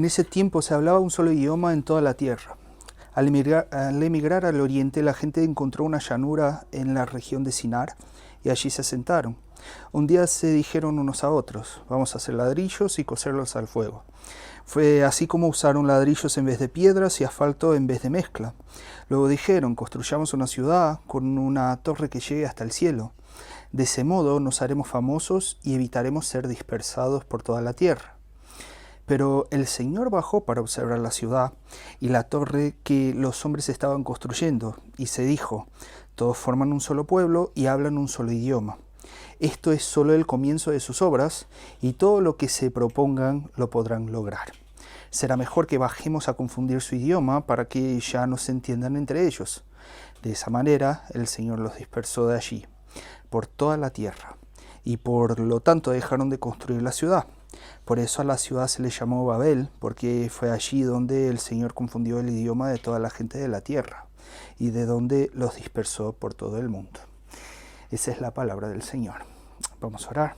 En ese tiempo se hablaba un solo idioma en toda la tierra. Al emigrar al oriente, la gente encontró una llanura en la región de Sinar y allí se asentaron. Un día se dijeron unos a otros: vamos a hacer ladrillos y coserlos al fuego. Fue así como usaron ladrillos en vez de piedras y asfalto en vez de mezcla. Luego dijeron: construyamos una ciudad con una torre que llegue hasta el cielo. De ese modo nos haremos famosos y evitaremos ser dispersados por toda la tierra. Pero el Señor bajó para observar la ciudad y la torre que los hombres estaban construyendo, y se dijo: todos forman un solo pueblo y hablan un solo idioma. Esto es solo el comienzo de sus obras, y todo lo que se propongan lo podrán lograr. Será mejor que bajemos a confundir su idioma para que ya no se entiendan entre ellos. De esa manera el Señor los dispersó de allí, por toda la tierra, y por lo tanto dejaron de construir la ciudad. Por eso a la ciudad se le llamó Babel, porque fue allí donde el Señor confundió el idioma de toda la gente de la tierra, y de donde los dispersó por todo el mundo. Esa es la palabra del Señor. Vamos a orar.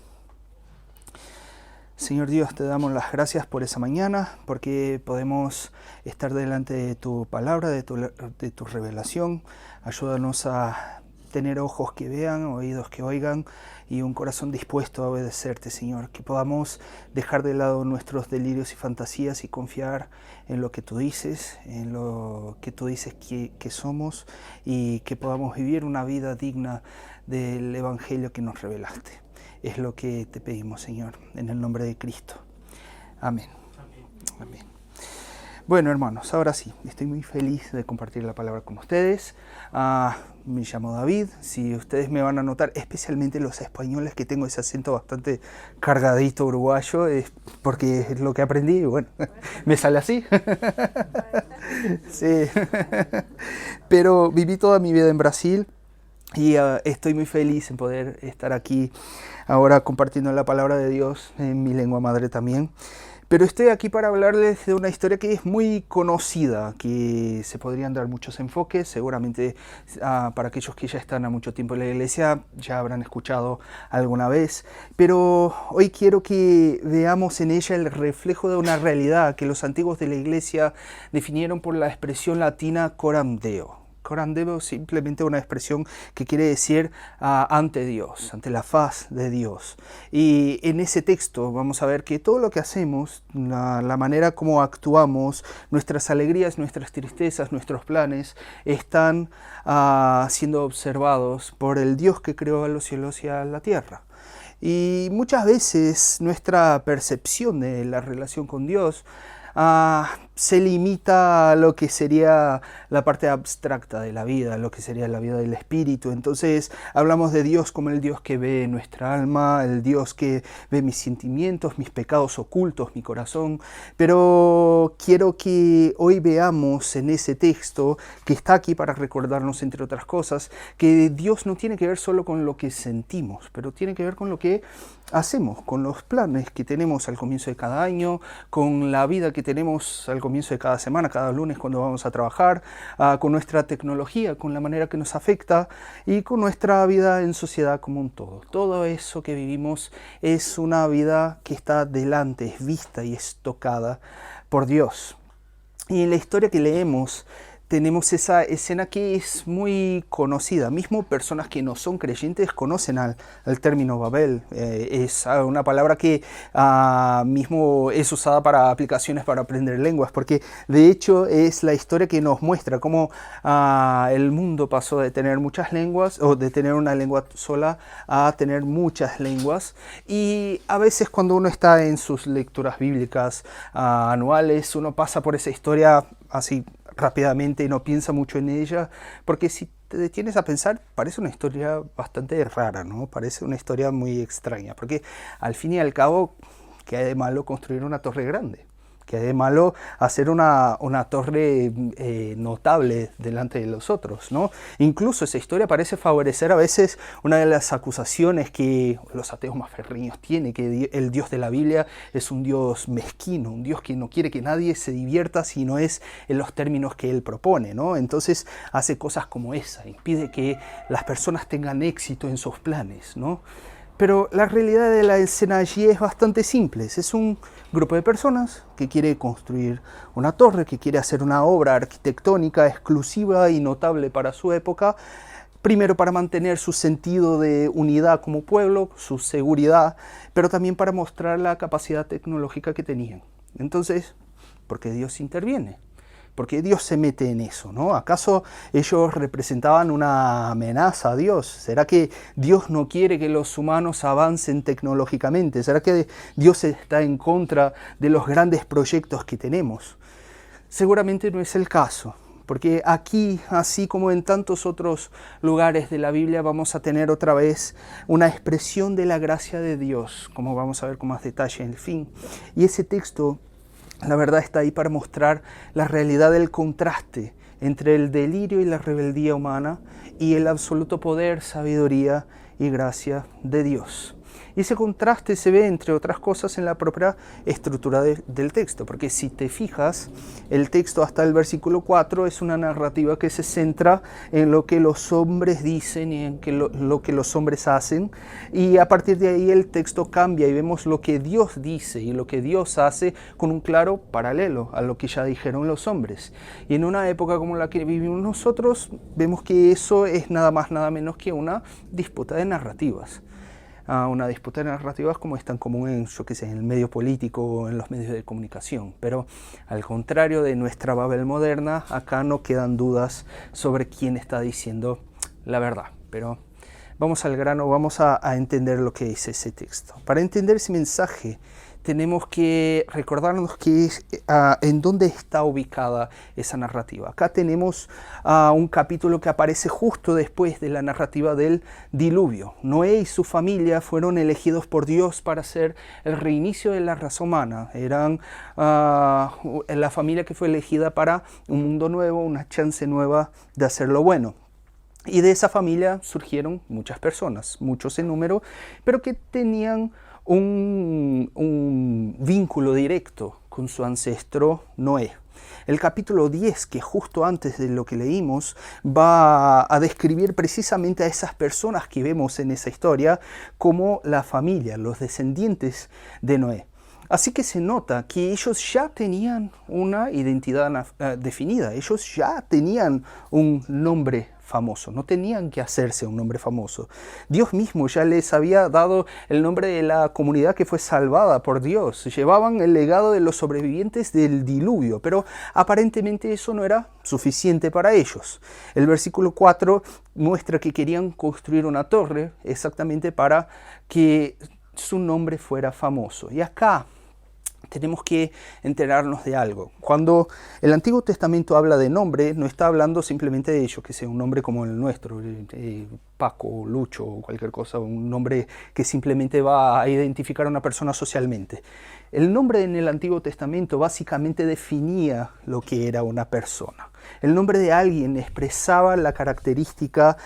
Señor Dios, te damos las gracias por esa mañana, porque podemos estar delante de tu palabra, de tu revelación. Ayúdanos a tener ojos que vean, oídos que oigan y un corazón dispuesto a obedecerte, Señor. Que podamos dejar de lado nuestros delirios y fantasías y confiar en lo que tú dices, en lo que tú dices que somos, y que podamos vivir una vida digna del Evangelio que nos revelaste. Es lo que te pedimos, Señor, en el nombre de Cristo. Amén. Amén. Bueno, hermanos, ahora sí, estoy muy feliz de compartir la palabra con ustedes. Me llamo David. Si ustedes me van a notar, especialmente los españoles, que tengo ese acento bastante cargadito uruguayo, es porque es lo que aprendí y bueno, me sale así. Sí. Pero viví toda mi vida en Brasil. Y estoy muy feliz en poder estar aquí ahora compartiendo la palabra de Dios en mi lengua madre también. Pero estoy aquí para hablarles de una historia que es muy conocida, que se podrían dar muchos enfoques. Seguramente para aquellos que ya están a mucho tiempo en la iglesia ya habrán escuchado alguna vez. Pero hoy quiero que veamos en ella el reflejo de una realidad que los antiguos de la iglesia definieron por la expresión latina coram Deo. Coram Deo es simplemente una expresión que quiere decir ante Dios, ante la faz de Dios. Y en ese texto vamos a ver que todo lo que hacemos, la manera como actuamos, nuestras alegrías, nuestras tristezas, nuestros planes, están siendo observados por el Dios que creó a los cielos y a la tierra. Y muchas veces nuestra percepción de la relación con Dios se limita a lo que sería la parte abstracta de la vida, lo que sería la vida del espíritu. Entonces hablamos de Dios como el Dios que ve nuestra alma, el Dios que ve mis sentimientos, mis pecados ocultos, mi corazón. Pero quiero que hoy veamos en ese texto, que está aquí para recordarnos, entre otras cosas, que Dios no tiene que ver solo con lo que sentimos, pero tiene que ver con lo que hacemos, con los planes que tenemos al comienzo de cada año, con la vida que tenemos al comienzo de cada semana, cada lunes cuando vamos a trabajar, con nuestra tecnología, con la manera que nos afecta y con nuestra vida en sociedad como un todo. Todo eso que vivimos es una vida que está delante, es vista y es tocada por Dios. Y en la historia que leemos tenemos esa escena que es muy conocida. Mismo personas que no son creyentes conocen al término Babel. Es una palabra que mismo es usada para aplicaciones para aprender lenguas, porque de hecho es la historia que nos muestra cómo el mundo pasó de tener muchas lenguas, o de tener una lengua sola, a tener muchas lenguas. Y a veces cuando uno está en sus lecturas bíblicas anuales, uno pasa por esa historia así rápidamente y no piensa mucho en ella, porque si te detienes a pensar, parece una historia bastante rara, ¿no? Parece una historia muy extraña, porque al fin y al cabo, ¿qué hay de malo construir una torre grande? ¿Qué hay de malo hacer una torre notable delante de los otros, ¿no? Incluso esa historia parece favorecer a veces una de las acusaciones que los ateos más ferriños tienen, que el Dios de la Biblia es un Dios mezquino, un Dios que no quiere que nadie se divierta si no es en los términos que Él propone, ¿no? Entonces hace cosas como esa, impide que las personas tengan éxito en sus planes, ¿no? Pero la realidad de la escena allí es bastante simple. Es un grupo de personas que quiere construir una torre, que quiere hacer una obra arquitectónica exclusiva y notable para su época, primero para mantener su sentido de unidad como pueblo, su seguridad, pero también para mostrar la capacidad tecnológica que tenían. Entonces, ¿por qué Dios interviene? ¿Por qué Dios se mete en eso, ¿no? ¿Acaso ellos representaban una amenaza a Dios? ¿Será que Dios no quiere que los humanos avancen tecnológicamente? ¿Será que Dios está en contra de los grandes proyectos que tenemos? Seguramente no es el caso, porque aquí, así como en tantos otros lugares de la Biblia, vamos a tener otra vez una expresión de la gracia de Dios, como vamos a ver con más detalle en el fin. Y ese texto, la verdad, está ahí para mostrar la realidad del contraste entre el delirio y la rebeldía humana y el absoluto poder, sabiduría y gracia de Dios. Y ese contraste se ve, entre otras cosas, en la propia estructura del texto, porque si te fijas, el texto hasta el versículo 4 es una narrativa que se centra en lo que los hombres dicen y en lo que los hombres hacen, y a partir de ahí el texto cambia y vemos lo que Dios dice y lo que Dios hace con un claro paralelo a lo que ya dijeron los hombres. Y en una época como la que vivimos nosotros, vemos que eso es nada más, nada menos que una disputa de narrativas. Una disputa de narrativas como es tan común en, en el medio político o en los medios de comunicación. Pero al contrario de nuestra Babel moderna, acá no quedan dudas sobre quién está diciendo la verdad. Pero vamos al grano, vamos a entender lo que dice ese texto. Para entender ese mensaje, tenemos que recordarnos en dónde está ubicada esa narrativa. Acá tenemos un capítulo que aparece justo después de la narrativa del diluvio. Noé y su familia fueron elegidos por Dios para hacer el reinicio de la raza humana. Eran la familia que fue elegida para un mundo nuevo, una chance nueva de hacer lo bueno. Y de esa familia surgieron muchas personas, muchos en número, pero que tenían un vínculo directo con su ancestro Noé. El capítulo 10, que justo antes de lo que leímos, va a describir precisamente a esas personas que vemos en esa historia como la familia, los descendientes de Noé. Así que se nota que ellos ya tenían una identidad definida, ellos ya tenían un nombre famoso, no tenían que hacerse un nombre famoso. Dios mismo ya les había dado el nombre de la comunidad que fue salvada por Dios. Llevaban el legado de los sobrevivientes del diluvio, pero aparentemente eso no era suficiente para ellos. El versículo 4 muestra que querían construir una torre exactamente para que su nombre fuera famoso. Y acá tenemos que enterarnos de algo. Cuando el Antiguo Testamento habla de nombre, no está hablando simplemente de ello, que sea un nombre como el nuestro, Paco, Lucho o cualquier cosa, un nombre que simplemente va a identificar a una persona socialmente. El nombre en el Antiguo Testamento básicamente definía lo que era una persona. El nombre de alguien expresaba la característica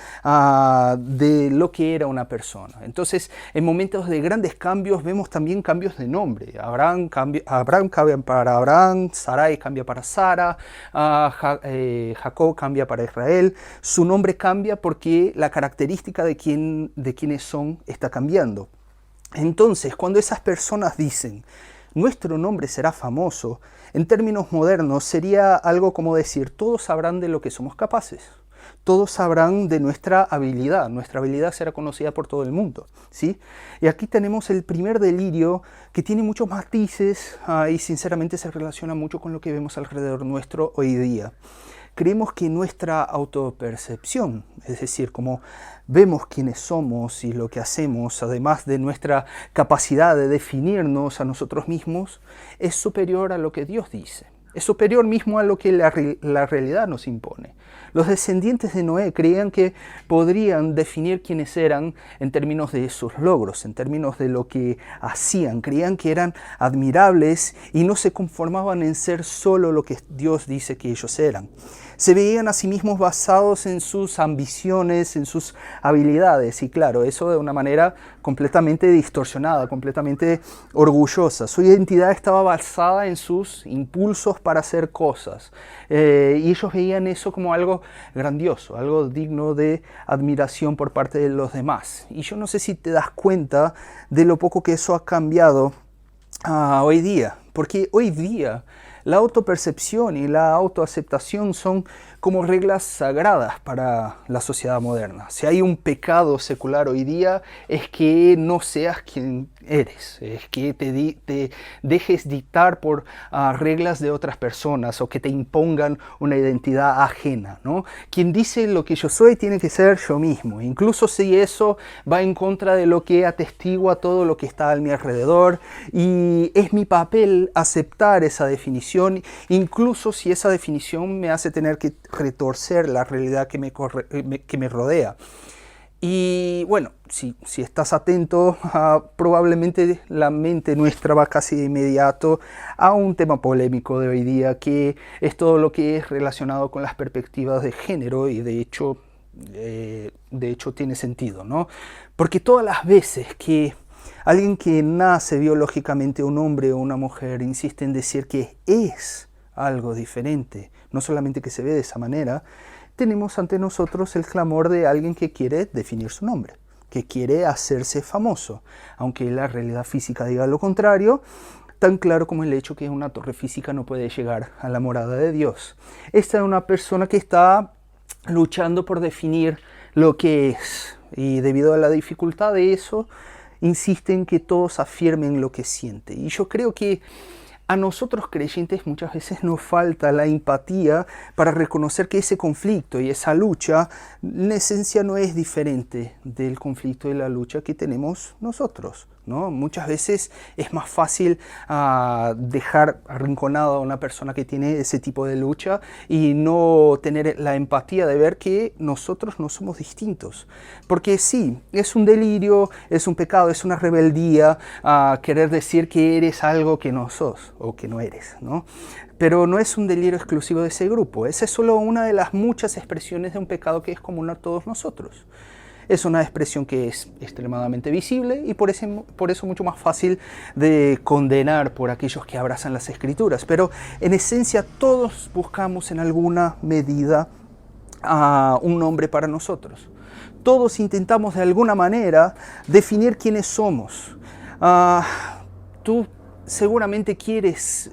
de lo que era una persona. Entonces, en momentos de grandes cambios, vemos también cambios de nombre. Abraham cambia para Abraham, Sarai cambia para Sara, Jacob cambia para Israel. Su nombre cambia porque la característica de quienes son está cambiando. Entonces, cuando esas personas dicen, nuestro nombre será famoso, en términos modernos sería algo como decir, todos sabrán de lo que somos capaces. Todos sabrán de nuestra habilidad será conocida por todo el mundo, ¿sí? Y aquí tenemos el primer delirio que tiene muchos matices y sinceramente se relaciona mucho con lo que vemos alrededor nuestro hoy día. Creemos que nuestra autopercepción, es decir, como vemos quiénes somos y lo que hacemos, además de nuestra capacidad de definirnos a nosotros mismos, es superior a lo que Dios dice. Es superior mismo a lo que la realidad nos impone. Los descendientes de Noé creían que podrían definir quiénes eran en términos de sus logros, en términos de lo que hacían. Creían que eran admirables y no se conformaban en ser solo lo que Dios dice que ellos eran. Se veían a sí mismos basados en sus ambiciones, en sus habilidades. Y claro, eso de una manera completamente distorsionada, completamente orgullosa. Su identidad estaba basada en sus impulsos para hacer cosas. Y ellos veían eso como algo grandioso, algo digno de admiración por parte de los demás. Y yo no sé si te das cuenta de lo poco que eso ha cambiado hoy día. Porque hoy día la autopercepción y la autoaceptación son como reglas sagradas para la sociedad moderna. Si hay un pecado secular hoy día es que no seas quien eres, es que te dejes dictar por reglas de otras personas o que te impongan una identidad ajena, ¿no? Quien dice lo que yo soy tiene que ser yo mismo, incluso si eso va en contra de lo que atestigua todo lo que está a mi alrededor, y es mi papel aceptar esa definición, incluso si esa definición me hace tener que retorcer la realidad que me rodea. Y bueno, si estás atento, probablemente la mente nuestra va casi de inmediato a un tema polémico de hoy día, que es todo lo que es relacionado con las perspectivas de género, y de hecho tiene sentido, ¿no? Porque todas las veces que alguien que nace biológicamente un hombre o una mujer insiste en decir que es algo diferente, no solamente que se ve de esa manera, tenemos ante nosotros el clamor de alguien que quiere definir su nombre, que quiere hacerse famoso, aunque la realidad física diga lo contrario, tan claro como el hecho que una torre física no puede llegar a la morada de Dios. Esta es una persona que está luchando por definir lo que es, y debido a la dificultad de eso, insiste en que todos afirmen lo que siente. Y yo creo que a nosotros creyentes muchas veces nos falta la empatía para reconocer que ese conflicto y esa lucha en esencia no es diferente del conflicto y la lucha que tenemos nosotros, ¿no? Muchas veces es más fácil dejar arrinconado a una persona que tiene ese tipo de lucha y no tener la empatía de ver que nosotros no somos distintos. Porque sí, es un delirio, es un pecado, es una rebeldía querer decir que eres algo que no sos o que no eres, ¿no? Pero no es un delirio exclusivo de ese grupo. Esa es solo una de las muchas expresiones de un pecado que es común a todos nosotros. Es una expresión que es extremadamente visible y por eso mucho más fácil de condenar por aquellos que abrazan las Escrituras. Pero en esencia todos buscamos en alguna medida un nombre para nosotros. Todos intentamos de alguna manera definir quiénes somos. Tú seguramente quieres,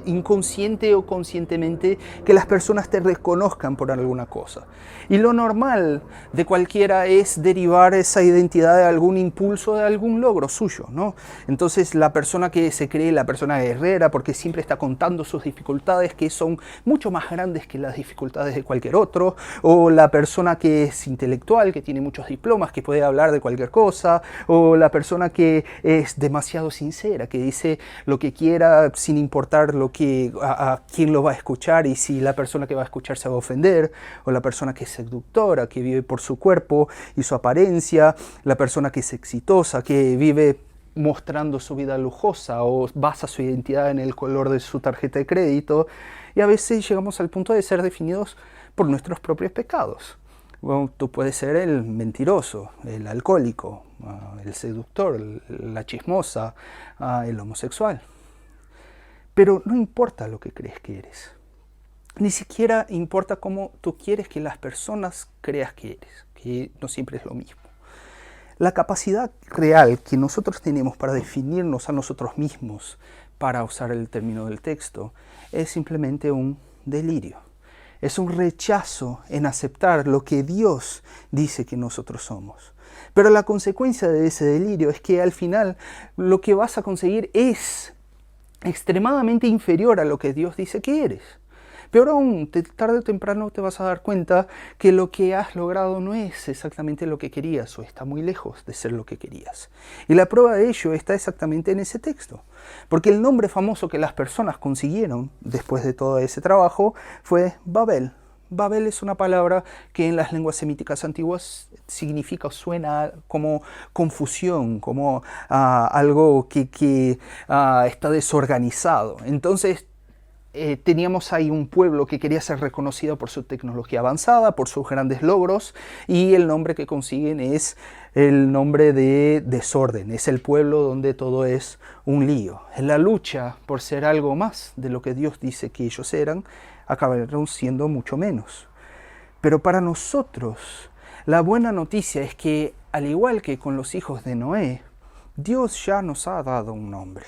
inconsciente o conscientemente, que las personas te reconozcan por alguna cosa. Y lo normal de cualquiera es derivar esa identidad de algún impulso, de algún logro suyo, ¿no? Entonces la persona que se cree la persona guerrera porque siempre está contando sus dificultades, que son mucho más grandes que las dificultades de cualquier otro, o la persona que es intelectual, que tiene muchos diplomas, que puede hablar de cualquier cosa, o la persona que es demasiado sincera, que dice lo que quiera sin importar a quién lo va a escuchar y si la persona que va a escuchar se va a ofender, o la persona que es seductora, que vive por su cuerpo y su apariencia, la persona que es exitosa, que vive mostrando su vida lujosa o basa su identidad en el color de su tarjeta de crédito, y a veces llegamos al punto de ser definidos por nuestros propios pecados. Bueno, tú puedes ser el mentiroso, el alcohólico, el seductor, la chismosa, el homosexual. Pero no importa lo que crees que eres. Ni siquiera importa cómo tú quieres que las personas creas que eres, que no siempre es lo mismo. La capacidad real que nosotros tenemos para definirnos a nosotros mismos, para usar el término del texto, es simplemente un delirio. Es un rechazo en aceptar lo que Dios dice que nosotros somos. Pero la consecuencia de ese delirio es que al final lo que vas a conseguir es extremadamente inferior a lo que Dios dice que eres. Peor aún, tarde o temprano te vas a dar cuenta que lo que has logrado no es exactamente lo que querías o está muy lejos de ser lo que querías. Y la prueba de ello está exactamente en ese texto. Porque el nombre famoso que las personas consiguieron después de todo ese trabajo fue Babel. Babel es una palabra que en las lenguas semíticas antiguas significa o suena como confusión, como algo que está desorganizado. Entonces, teníamos ahí un pueblo que quería ser reconocido por su tecnología avanzada, por sus grandes logros, y el nombre que consiguen es el nombre de desorden. Es el pueblo donde todo es un lío. En la lucha por ser algo más de lo que Dios dice que ellos eran, acabaron siendo mucho menos. Pero para nosotros, la buena noticia es que, al igual que con los hijos de Noé, Dios ya nos ha dado un nombre.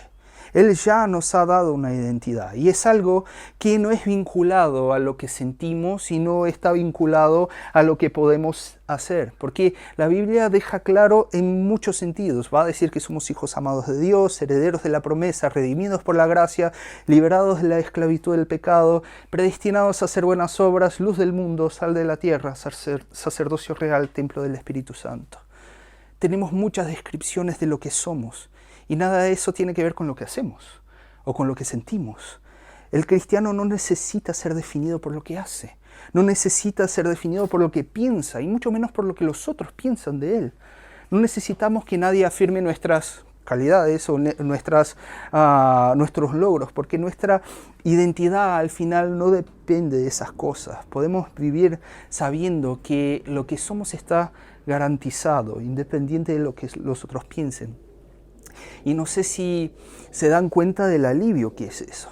Él ya nos ha dado una identidad. Y es algo que no es vinculado a lo que sentimos y no está vinculado a lo que podemos hacer. Porque la Biblia deja claro en muchos sentidos. Va a decir que somos hijos amados de Dios, herederos de la promesa, redimidos por la gracia, liberados de la esclavitud del pecado, predestinados a hacer buenas obras, luz del mundo, sal de la tierra, sacerdocio real, templo del Espíritu Santo. Tenemos muchas descripciones de lo que somos. Y nada de eso tiene que ver con lo que hacemos o con lo que sentimos. El cristiano no necesita ser definido por lo que hace. No necesita ser definido por lo que piensa y mucho menos por lo que los otros piensan de él. No necesitamos que nadie afirme nuestras calidades o nuestros logros, porque nuestra identidad al final no depende de esas cosas. Podemos vivir sabiendo que lo que somos está garantizado, independiente de lo que los otros piensen. Y no sé si se dan cuenta del alivio que es eso.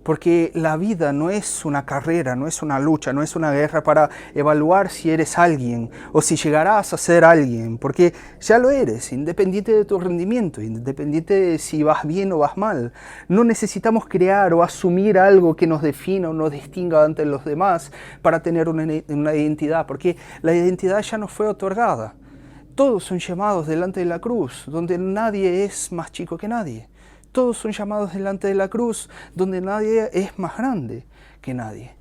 Porque la vida no es una carrera, no es una lucha, no es una guerra para evaluar si eres alguien o si llegarás a ser alguien. Porque ya lo eres, independiente de tu rendimiento, independiente de si vas bien o vas mal. No necesitamos crear o asumir algo que nos defina o nos distinga ante los demás para tener una identidad. Porque la identidad ya nos fue otorgada. Todos son llamados delante de la cruz, donde nadie es más chico que nadie. Todos son llamados delante de la cruz, donde nadie es más grande que nadie.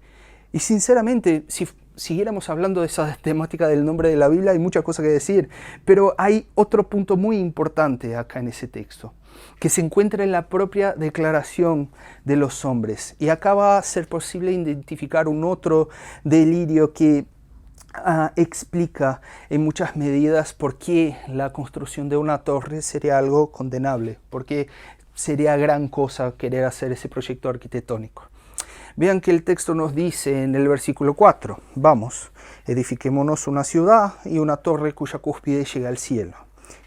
Y sinceramente, si siguiéramos hablando de esa temática del nombre de la Biblia, hay mucha cosa que decir. Pero hay otro punto muy importante acá en ese texto, que se encuentra en la propia declaración de los hombres. Y acá va a ser posible identificar un otro delirio que explica en muchas medidas por qué la construcción de una torre sería algo condenable, porque sería gran cosa querer hacer ese proyecto arquitectónico. Vean que el texto nos dice en el versículo 4, vamos, edifiquémonos una ciudad y una torre cuya cúspide llega al cielo,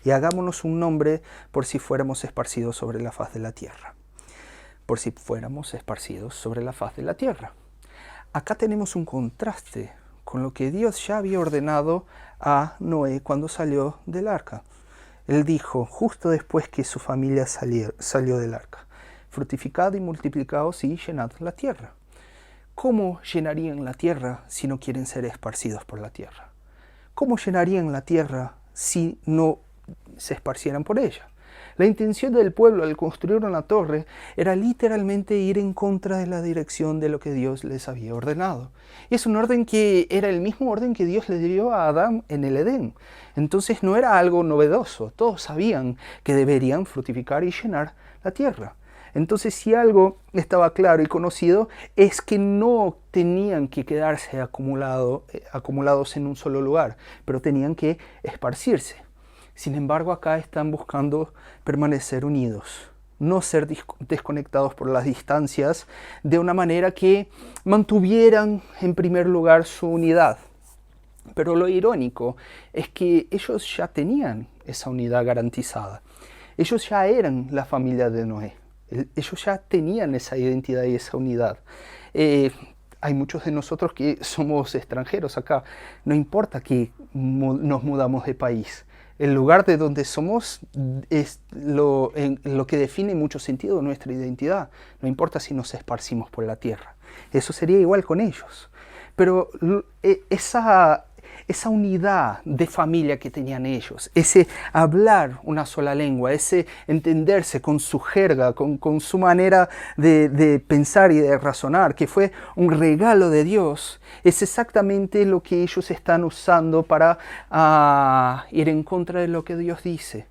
y hagámonos un nombre por si fuéramos esparcidos sobre la faz de la tierra. Por si fuéramos esparcidos sobre la faz de la tierra. Acá tenemos un contraste con lo que Dios ya había ordenado a Noé cuando salió del arca. Él dijo, justo después que su familia salió del arca, fructificad y multiplicaos y llenad la tierra. ¿Cómo llenarían la tierra si no quieren ser esparcidos por la tierra? ¿Cómo llenarían la tierra si no se esparcieran por ella? La intención del pueblo al construir una torre era literalmente ir en contra de la dirección de lo que Dios les había ordenado. Y es un orden que era el mismo orden que Dios le dio a Adán en el Edén. Entonces no era algo novedoso. Todos sabían que deberían fructificar y llenar la tierra. Entonces si algo estaba claro y conocido es que no tenían que quedarse acumulados en un solo lugar, pero tenían que esparcirse. Sin embargo, acá están buscando permanecer unidos, no ser desconectados por las distancias, de una manera que mantuvieran en primer lugar su unidad. Pero lo irónico es que ellos ya tenían esa unidad garantizada. Ellos ya eran la familia de Noé. Ellos ya tenían esa identidad y esa unidad. Hay muchos de nosotros que somos extranjeros acá. No importa que nos mudamos de país. El lugar de donde somos es lo que define en mucho sentido nuestra identidad. No importa si nos esparcimos por la tierra. Eso sería igual con ellos. Pero esa unidad de familia que tenían ellos, ese hablar una sola lengua, ese entenderse con su jerga, con su manera de pensar y de razonar, que fue un regalo de Dios, es exactamente lo que ellos están usando para ir en contra de lo que Dios dice.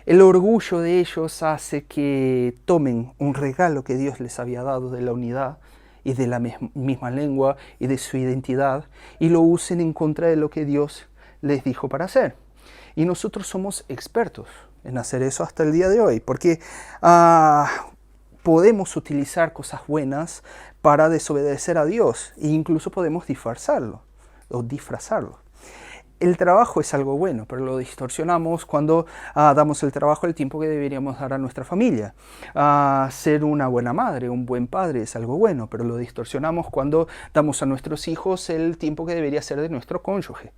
El orgullo de ellos hace que tomen un regalo que Dios les había dado de la unidad y de la misma lengua y de su identidad, y lo usen en contra de lo que Dios les dijo para hacer. Y nosotros somos expertos en hacer eso hasta el día de hoy, porque podemos utilizar cosas buenas para desobedecer a Dios e incluso podemos disfrazarlo o disfrazarlo. El trabajo es algo bueno, pero lo distorsionamos cuando damos el trabajo el tiempo que deberíamos dar a nuestra familia. Ser una buena madre, un buen padre es algo bueno, pero lo distorsionamos cuando damos a nuestros hijos el tiempo que debería ser de nuestro cónyuge.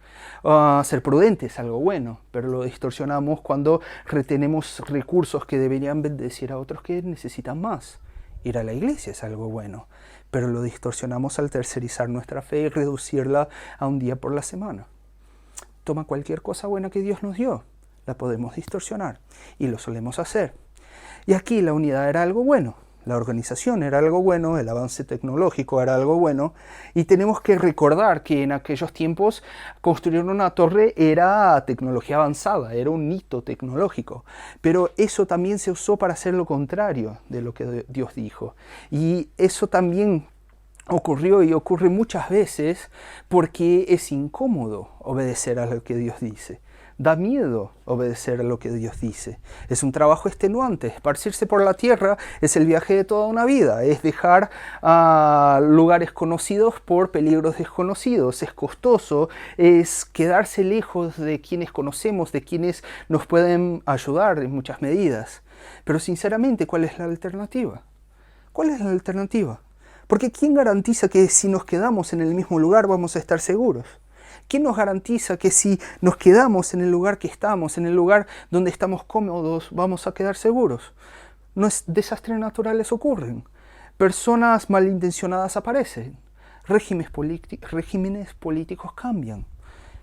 Ser prudente es algo bueno, pero lo distorsionamos cuando retenemos recursos que deberían bendecir a otros que necesitan más. Ir a la iglesia es algo bueno, pero lo distorsionamos al tercerizar nuestra fe y reducirla a un día por la semana. Toma cualquier cosa buena que Dios nos dio, la podemos distorsionar y lo solemos hacer. Y aquí la unidad era algo bueno, la organización era algo bueno, el avance tecnológico era algo bueno y tenemos que recordar que en aquellos tiempos construir una torre era tecnología avanzada, era un hito tecnológico, pero eso también se usó para hacer lo contrario de lo que Dios dijo y eso también ocurrió y ocurre muchas veces porque es incómodo obedecer a lo que Dios dice. Da miedo obedecer a lo que Dios dice. Es un trabajo extenuante. Esparcirse por la tierra es el viaje de toda una vida. Es dejar lugares conocidos por peligros desconocidos. Es costoso. Es quedarse lejos de quienes conocemos, de quienes nos pueden ayudar en muchas medidas. Pero sinceramente, ¿cuál es la alternativa? ¿Cuál es la alternativa? Porque ¿quién garantiza que si nos quedamos en el mismo lugar vamos a estar seguros? ¿Quién nos garantiza que si nos quedamos en el lugar que estamos, en el lugar donde estamos cómodos, vamos a quedar seguros? Desastres naturales ocurren. Personas malintencionadas aparecen. Regímenes políticos cambian.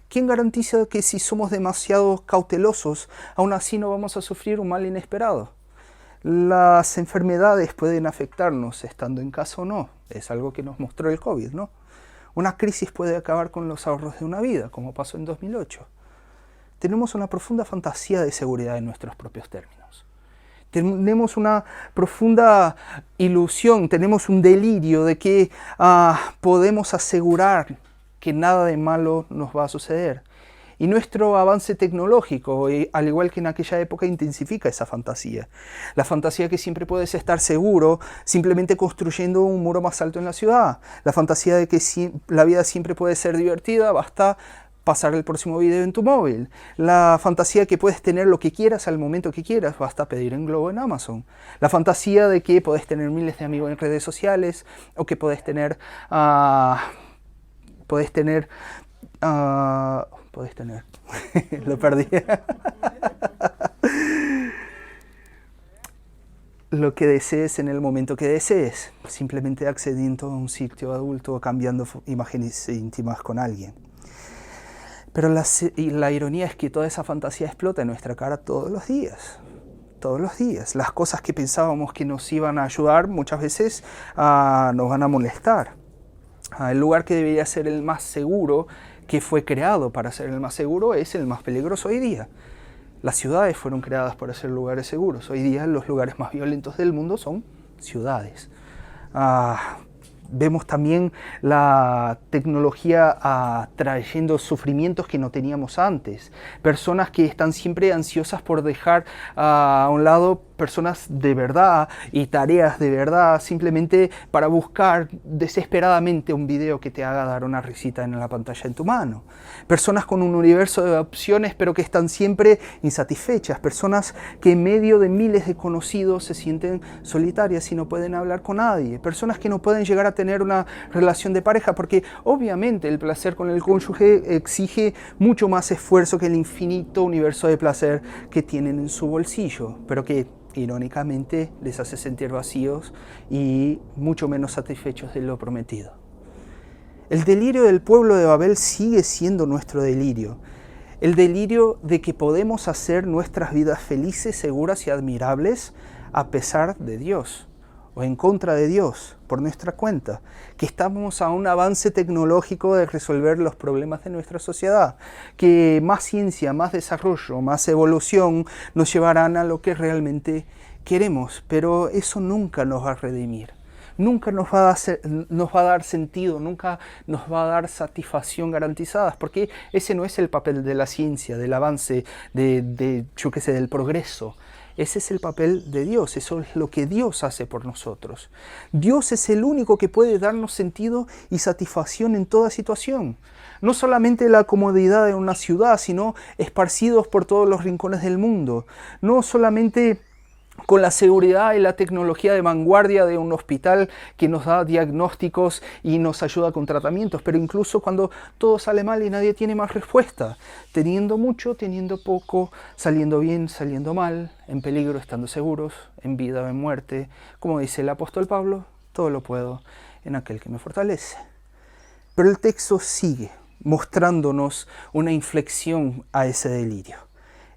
¿Quién garantiza que si somos demasiado cautelosos, aún así no vamos a sufrir un mal inesperado? Las enfermedades pueden afectarnos estando en casa o no. Es algo que nos mostró el COVID, ¿no? Una crisis puede acabar con los ahorros de una vida, como pasó en 2008. Tenemos una profunda fantasía de seguridad en nuestros propios términos. Tenemos una profunda ilusión, tenemos un delirio de que podemos asegurar que nada de malo nos va a suceder. Y nuestro avance tecnológico, al igual que en aquella época, intensifica esa fantasía. La fantasía que siempre puedes estar seguro simplemente construyendo un muro más alto en la ciudad. La fantasía de que la vida siempre puede ser divertida, basta pasar el próximo video en tu móvil. La fantasía de que puedes tener lo que quieras al momento que quieras, basta pedir en Globo en Amazon. La fantasía de que puedes tener miles de amigos en redes sociales o que puedes tener... lo perdí. Lo que desees en el momento que desees, simplemente accediendo a un sitio adulto o cambiando imágenes íntimas con alguien. Pero la ironía es que toda esa fantasía explota en nuestra cara todos los días. Todos los días. Las cosas que pensábamos que nos iban a ayudar muchas veces nos van a molestar. El lugar que debería ser el más seguro, que fue creado para ser el más seguro, es el más peligroso hoy día. Las ciudades fueron creadas para ser lugares seguros. Hoy día los lugares más violentos del mundo son ciudades. Vemos también la tecnología trayendo sufrimientos que no teníamos antes. Personas que están siempre ansiosas por dejar a un lado personas de verdad y tareas de verdad, simplemente para buscar desesperadamente un video que te haga dar una risita en la pantalla en tu mano. Personas con un universo de opciones pero que están siempre insatisfechas. Personas que en medio de miles de conocidos se sienten solitarias y no pueden hablar con nadie. Personas que no pueden llegar a tener una relación de pareja porque obviamente el placer con el cónyuge exige mucho más esfuerzo que el infinito universo de placer que tienen en su bolsillo, pero que irónicamente les hace sentir vacíos y mucho menos satisfechos de lo prometido. El delirio del pueblo de Babel sigue siendo nuestro delirio. El delirio de que podemos hacer nuestras vidas felices, seguras y admirables a pesar de Dios o en contra de Dios, por nuestra cuenta, que estamos a un avance tecnológico de resolver los problemas de nuestra sociedad, que más ciencia, más desarrollo, más evolución nos llevarán a lo que realmente queremos, pero eso nunca nos va a redimir. Nunca nos va a dar sentido, nunca nos va a dar satisfacción garantizadas, porque ese no es el papel de la ciencia, del avance, del progreso. Ese es el papel de Dios, eso es lo que Dios hace por nosotros. Dios es el único que puede darnos sentido y satisfacción en toda situación. No solamente la comodidad de una ciudad, sino esparcidos por todos los rincones del mundo. No solamente con la seguridad y la tecnología de vanguardia de un hospital que nos da diagnósticos y nos ayuda con tratamientos, pero incluso cuando todo sale mal y nadie tiene más respuesta, teniendo mucho, teniendo poco, saliendo bien, saliendo mal, en peligro, estando seguros, en vida o en muerte, como dice el apóstol Pablo, todo lo puedo en aquel que me fortalece. Pero el texto sigue mostrándonos una inflexión a ese delirio.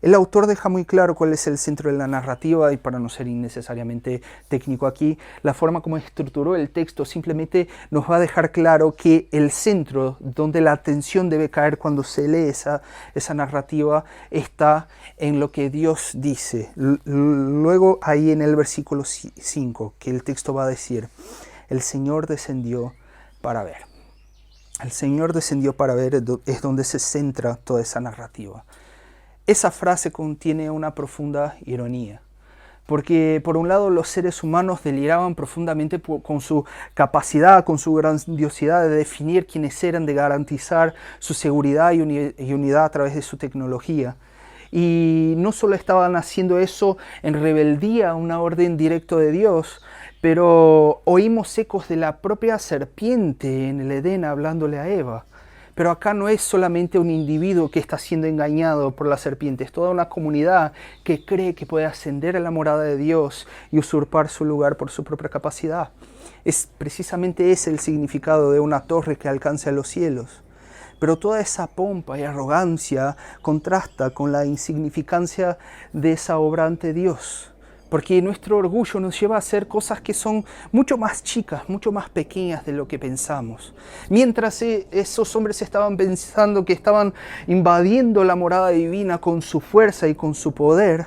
El autor deja muy claro cuál es el centro de la narrativa y para no ser innecesariamente técnico aquí, la forma como estructuró el texto simplemente nos va a dejar claro que el centro donde la atención debe caer cuando se lee esa narrativa está en lo que Dios dice. Luego ahí en el versículo 5 que el texto va a decir, el Señor descendió para ver. El Señor descendió para ver es donde se centra toda esa narrativa. Esa frase contiene una profunda ironía, porque por un lado los seres humanos deliraban profundamente con su capacidad, con su grandiosidad de definir quiénes eran, de garantizar su seguridad y unidad a través de su tecnología. Y no solo estaban haciendo eso en rebeldía a una orden directa de Dios, pero oímos ecos de la propia serpiente en el Edén hablándole a Eva. Pero acá no es solamente un individuo que está siendo engañado por la serpiente, es toda una comunidad que cree que puede ascender a la morada de Dios y usurpar su lugar por su propia capacidad. Es precisamente ese el significado de una torre que alcance a los cielos. Pero toda esa pompa y arrogancia contrasta con la insignificancia de esa obra ante Dios. Porque nuestro orgullo nos lleva a hacer cosas que son mucho más chicas, mucho más pequeñas de lo que pensamos. Mientras esos hombres estaban pensando que estaban invadiendo la morada divina con su fuerza y con su poder,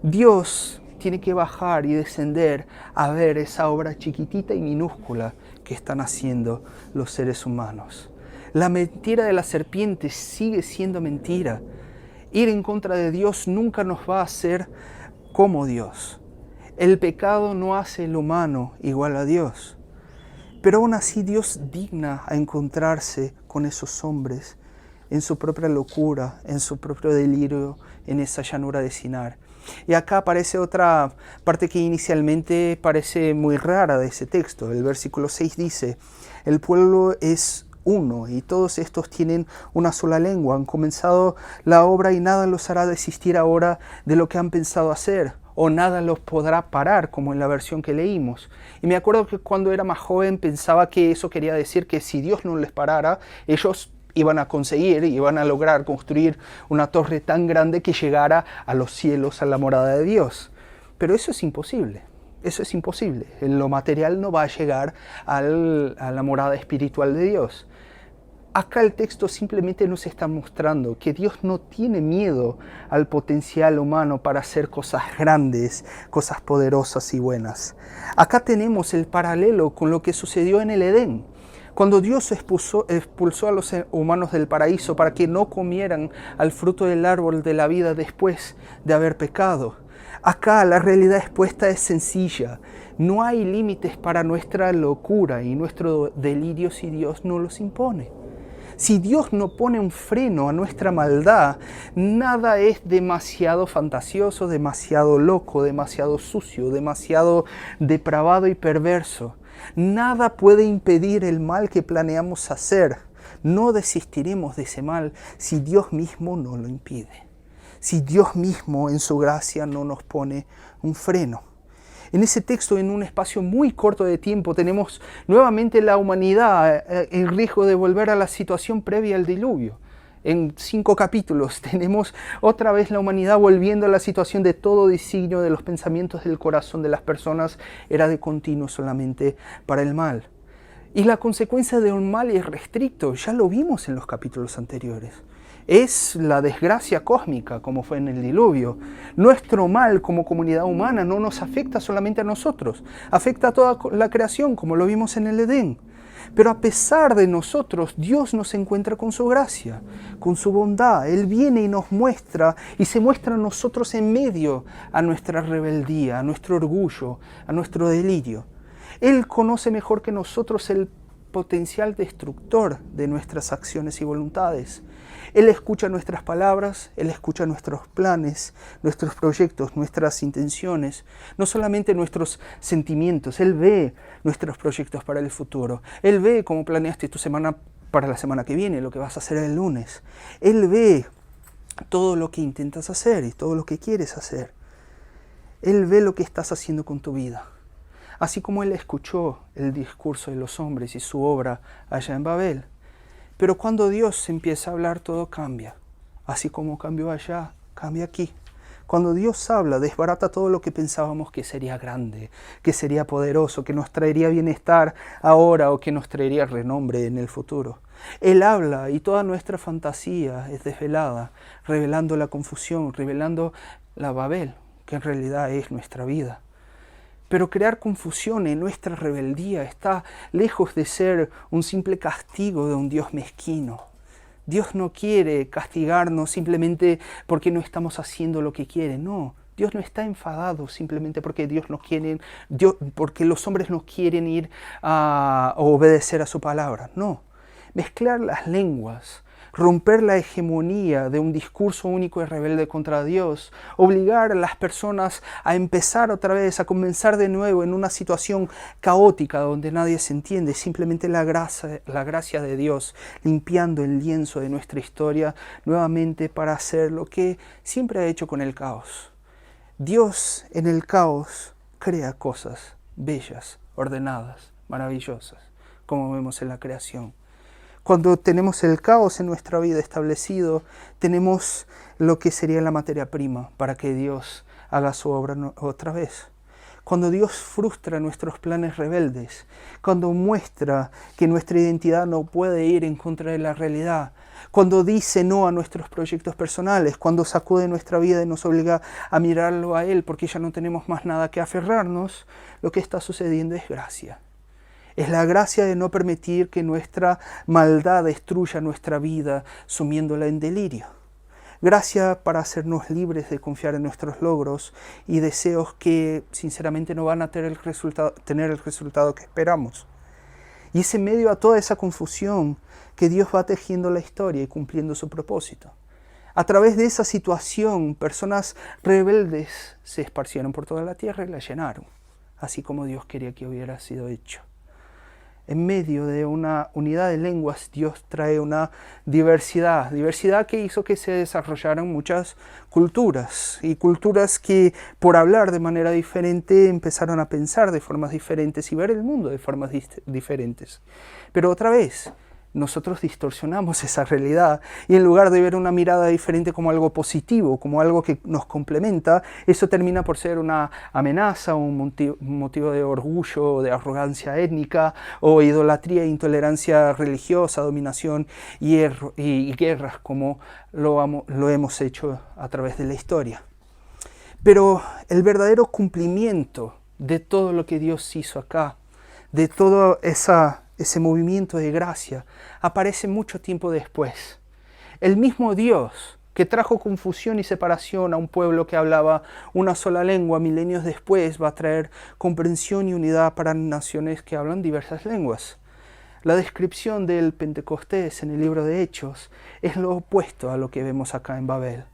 Dios tiene que bajar y descender a ver esa obra chiquitita y minúscula que están haciendo los seres humanos. La mentira de la serpiente sigue siendo mentira. Ir en contra de Dios nunca nos va a hacer como Dios. El pecado no hace el humano igual a Dios. Pero aún así Dios digna a encontrarse con esos hombres en su propia locura, en su propio delirio, en esa llanura de Sinar. Y acá aparece otra parte que inicialmente parece muy rara de ese texto. El versículo 6 dice, el pueblo es uno y todos estos tienen una sola lengua, han comenzado la obra y nada los hará desistir ahora de lo que han pensado hacer, o nada los podrá parar, como en la versión que leímos. Y me acuerdo que cuando era más joven pensaba que eso quería decir que si Dios no les parara, ellos iban a conseguir, iban a lograr construir una torre tan grande que llegara a los cielos, a la morada de Dios. Pero eso es imposible. Eso es imposible. Lo material no va a llegar a la morada espiritual de Dios. Acá el texto simplemente nos está mostrando que Dios no tiene miedo al potencial humano para hacer cosas grandes, cosas poderosas y buenas. Acá tenemos el paralelo con lo que sucedió en el Edén. Cuando Dios expulsó a los humanos del paraíso para que no comieran al fruto del árbol de la vida después de haber pecado. Acá la realidad expuesta es sencilla. No hay límites para nuestra locura y nuestro delirio si Dios no los impone. Si Dios no pone un freno a nuestra maldad, nada es demasiado fantasioso, demasiado loco, demasiado sucio, demasiado depravado y perverso. Nada puede impedir el mal que planeamos hacer. No desistiremos de ese mal si Dios mismo no lo impide. Si Dios mismo en su gracia no nos pone un freno. En ese texto, en un espacio muy corto de tiempo, tenemos nuevamente la humanidad en riesgo de volver a la situación previa al diluvio. En 5 capítulos tenemos otra vez la humanidad volviendo a la situación de todo designio de los pensamientos del corazón de las personas era de continuo solamente para el mal. Y la consecuencia de un mal irrestricto, ya lo vimos en los capítulos anteriores. Es la desgracia cósmica, como fue en el diluvio. Nuestro mal como comunidad humana no nos afecta solamente a nosotros, afecta a toda la creación, como lo vimos en el Edén. Pero a pesar de nosotros, Dios nos encuentra con su gracia, con su bondad. Él viene y nos muestra, y se muestra a nosotros en medio a nuestra rebeldía, a nuestro orgullo, a nuestro delirio. Él conoce mejor que nosotros el potencial destructor de nuestras acciones y voluntades. Él escucha nuestras palabras, Él escucha nuestros planes, nuestros proyectos, nuestras intenciones, no solamente nuestros sentimientos. Él ve nuestros proyectos para el futuro. Él ve cómo planeaste tu semana para la semana que viene, lo que vas a hacer el lunes. Él ve todo lo que intentas hacer y todo lo que quieres hacer. Él ve lo que estás haciendo con tu vida. Así como Él escuchó el discurso de los hombres y su obra allá en Babel. Pero cuando Dios empieza a hablar, todo cambia. Así como cambió allá, cambia aquí. Cuando Dios habla, desbarata todo lo que pensábamos que sería grande, que sería poderoso, que nos traería bienestar ahora o que nos traería renombre en el futuro. Él habla y toda nuestra fantasía es desvelada, revelando la confusión, revelando la Babel, que en realidad es nuestra vida. Pero crear confusión en nuestra rebeldía está lejos de ser un simple castigo de un Dios mezquino. Dios no quiere castigarnos simplemente porque no estamos haciendo lo que quiere, no. Dios no está enfadado simplemente porque porque los hombres no quieren ir a obedecer a su palabra, no. Mezclar las lenguas, romper la hegemonía de un discurso único y rebelde contra Dios, obligar a las personas a empezar otra vez, a comenzar de nuevo en una situación caótica donde nadie se entiende, simplemente la gracia de Dios limpiando el lienzo de nuestra historia nuevamente para hacer lo que siempre ha hecho con el caos. Dios en el caos crea cosas bellas, ordenadas, maravillosas, como vemos en la creación. Cuando tenemos el caos en nuestra vida establecido, tenemos lo que sería la materia prima para que Dios haga su obra otra vez. Cuando Dios frustra nuestros planes rebeldes, cuando muestra que nuestra identidad no puede ir en contra de la realidad, cuando dice no a nuestros proyectos personales, cuando sacude nuestra vida y nos obliga a mirarlo a Él porque ya no tenemos más nada que aferrarnos, lo que está sucediendo es gracia. Es la gracia de no permitir que nuestra maldad destruya nuestra vida, sumiéndola en delirio. Gracia para hacernos libres de confiar en nuestros logros y deseos que sinceramente no van a tener el resultado que esperamos. Y es en medio a toda esa confusión que Dios va tejiendo la historia y cumpliendo su propósito. A través de esa situación, personas rebeldes se esparcieron por toda la tierra y la llenaron, así como Dios quería que hubiera sido hecho. En medio de una unidad de lenguas, Dios trae una diversidad que hizo que se desarrollaran muchas culturas, y culturas que por hablar de manera diferente empezaron a pensar de formas diferentes y ver el mundo de formas diferentes. Pero otra vez, nosotros distorsionamos esa realidad y en lugar de ver una mirada diferente como algo positivo, como algo que nos complementa, eso termina por ser una amenaza, un motivo de orgullo, de arrogancia étnica o idolatría e intolerancia religiosa, dominación y guerras como lo hemos hecho a través de la historia. Pero el verdadero cumplimiento de todo lo que Dios hizo acá, de todo ese movimiento de gracia, aparece mucho tiempo después. El mismo Dios que trajo confusión y separación a un pueblo que hablaba una sola lengua, milenios después va a traer comprensión y unidad para naciones que hablan diversas lenguas. La descripción del Pentecostés en el libro de Hechos es lo opuesto a lo que vemos acá en Babel.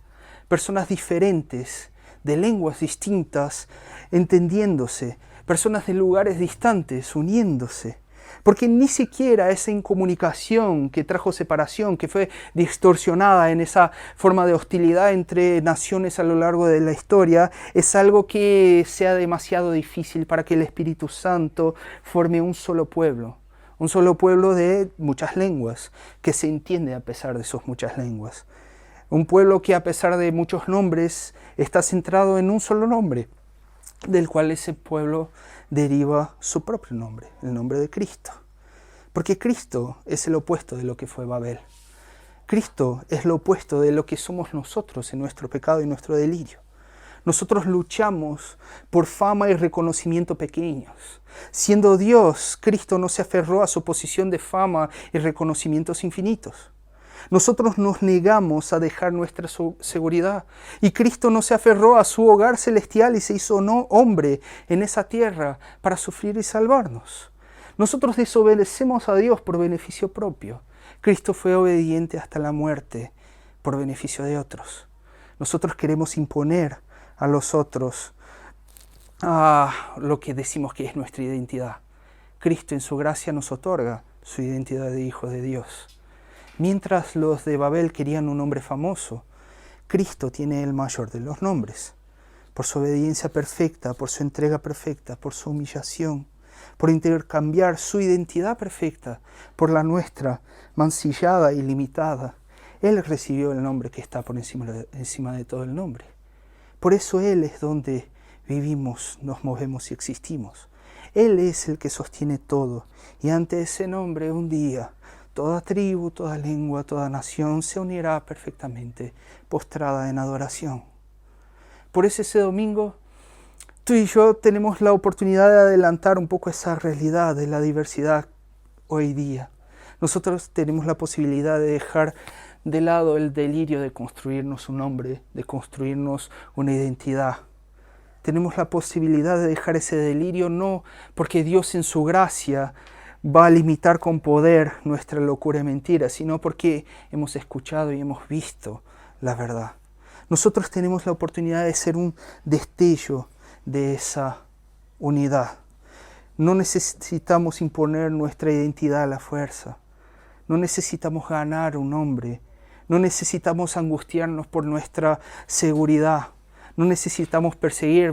Personas diferentes, de lenguas distintas, entendiéndose, personas de lugares distantes, uniéndose. Porque ni siquiera esa incomunicación que trajo separación, que fue distorsionada en esa forma de hostilidad entre naciones a lo largo de la historia, es algo que sea demasiado difícil para que el Espíritu Santo forme un solo pueblo de muchas lenguas, que se entiende a pesar de sus muchas lenguas. Un pueblo que a pesar de muchos nombres está centrado en un solo nombre, del cual ese pueblo deriva su propio nombre, el nombre de Cristo. Porque Cristo es el opuesto de lo que fue Babel. Cristo es lo opuesto de lo que somos nosotros en nuestro pecado y nuestro delirio. Nosotros luchamos por fama y reconocimiento pequeños. Siendo Dios, Cristo no se aferró a su posición de fama y reconocimientos infinitos. Nosotros nos negamos a dejar nuestra seguridad y Cristo no se aferró a su hogar celestial y se hizo hombre en esa tierra para sufrir y salvarnos. Nosotros desobedecemos a Dios por beneficio propio. Cristo fue obediente hasta la muerte por beneficio de otros. Nosotros queremos imponer a los otros lo que decimos que es nuestra identidad. Cristo en su gracia nos otorga su identidad de hijo de Dios. Mientras los de Babel querían un hombre famoso, Cristo tiene el mayor de los nombres. Por su obediencia perfecta, por su entrega perfecta, por su humillación, por intercambiar su identidad perfecta por la nuestra, mancillada y limitada, Él recibió el nombre que está por encima de todo el nombre. Por eso Él es donde vivimos, nos movemos y existimos. Él es el que sostiene todo, y ante ese nombre un día toda tribu, toda lengua, toda nación se unirá perfectamente, postrada en adoración. Por eso ese domingo, tú y yo tenemos la oportunidad de adelantar un poco esa realidad de la diversidad hoy día. Nosotros tenemos la posibilidad de dejar de lado el delirio de construirnos un nombre, de construirnos una identidad. Tenemos la posibilidad de dejar ese delirio, no porque Dios en su gracia va a limitar con poder nuestra locura y mentira, sino porque hemos escuchado y hemos visto la verdad. Nosotros tenemos la oportunidad de ser un destello de esa unidad. No necesitamos imponer nuestra identidad a la fuerza. No necesitamos ganar un hombre. No necesitamos angustiarnos por nuestra seguridad. No necesitamos perseguir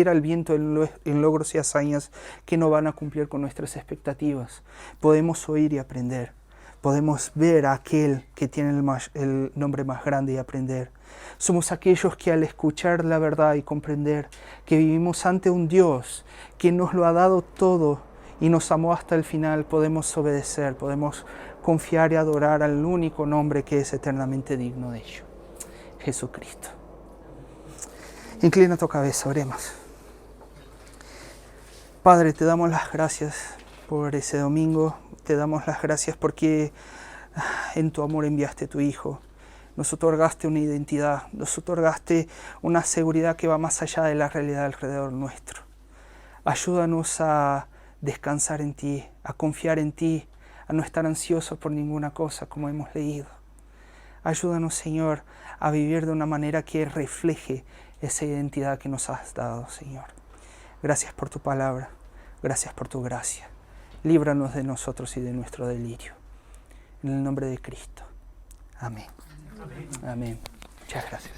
al viento en logros y hazañas que no van a cumplir con nuestras expectativas. Podemos oír y aprender. Podemos ver a aquel que tiene el nombre más grande y aprender. Somos aquellos que al escuchar la verdad y comprender que vivimos ante un Dios que nos lo ha dado todo y nos amó hasta el final, podemos obedecer, podemos confiar y adorar al único nombre que es eternamente digno de ello, Jesucristo. Inclina tu cabeza, oremos. Padre, te damos las gracias por ese domingo. Te damos las gracias porque en tu amor enviaste a tu Hijo. Nos otorgaste una identidad, nos otorgaste una seguridad que va más allá de la realidad alrededor nuestro. Ayúdanos a descansar en ti, a confiar en ti, a no estar ansiosos por ninguna cosa como hemos leído. Ayúdanos, Señor, a vivir de una manera que refleje esa identidad que nos has dado, Señor. Gracias por tu palabra, gracias por tu gracia. Líbranos de nosotros y de nuestro delirio. En el nombre de Cristo. Amén. Amén. Amén. Muchas gracias.